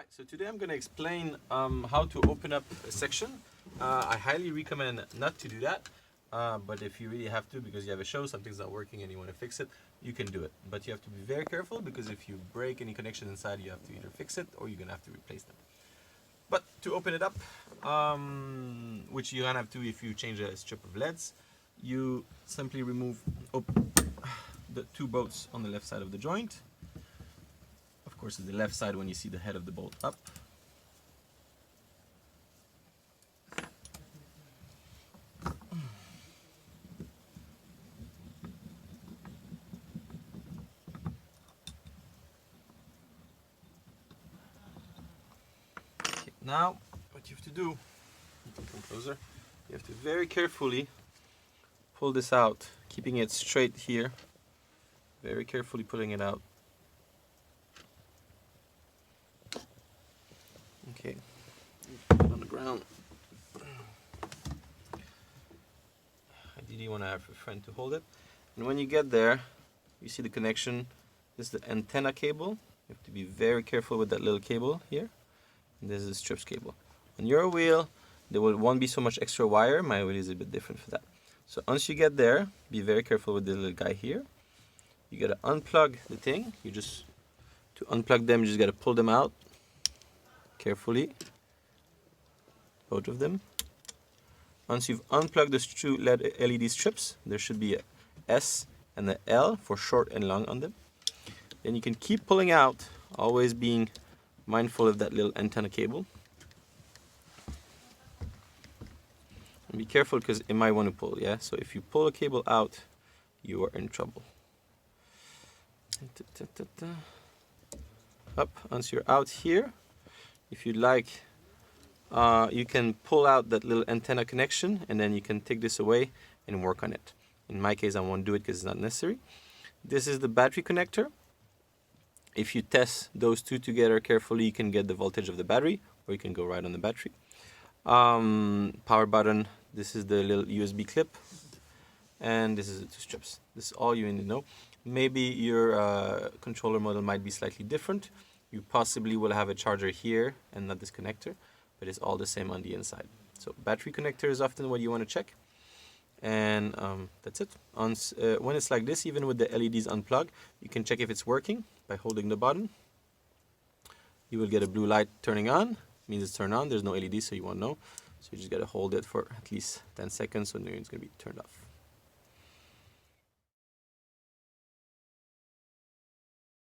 Hi, so today I'm going to explain how to open up a section. I highly recommend not to do that, but if you really have to because you have a show, something's not working and you want to fix it, you can do it. But you have to be very careful because if you break any connection inside, you have to either fix it or you're going to have to replace them. But to open it up, which you're going to have to if you change a strip of LEDs, you simply remove the two bolts on the left side of the joint. Of course, it's the left side when you see the head of the bolt up. Okay, now, what you have to do, you can come closer, you have to very carefully pull this out, keeping it straight here. Very carefully pulling it out. Okay, put it on the ground. Ideally, you want to have a friend to hold it. And when you get there, you see the connection. This is the antenna cable. You have to be very careful with that little cable here. And this is the strips cable. On your wheel, there won't be so much extra wire. My wheel is a bit different for that. So once you get there, be very careful with this little guy here. You gotta unplug the thing. To unplug them, you just gotta pull them out carefully, both of them. Once you've unplugged the two LED strips, there should be a S and an L for short and long on them. Then you can keep pulling out, always being mindful of that little antenna cable. And be careful because it might want to pull, yeah? So if you pull a cable out, you are in trouble. Up, once you're out here, if you'd like, you can pull out that little antenna connection and then you can take this away and work on it. In my case, I won't do it because it's not necessary. This is the battery connector. If you test those two together carefully, you can get the voltage of the battery, or you can go right on the battery. Power button, this is the little USB clip, and this is the two strips. This is all you need to know. Maybe your controller model might be slightly different. You possibly will have a charger here and not this connector, but it's all the same on the inside. So battery connector is often what you want to check. And that's it. When it's like this, even with the LEDs unplugged, you can check if it's working by holding the button. You will get a blue light turning on. It means it's turned on. There's no LED, so you won't know. So you just got to hold it for at least 10 seconds, so then it's going to be turned off.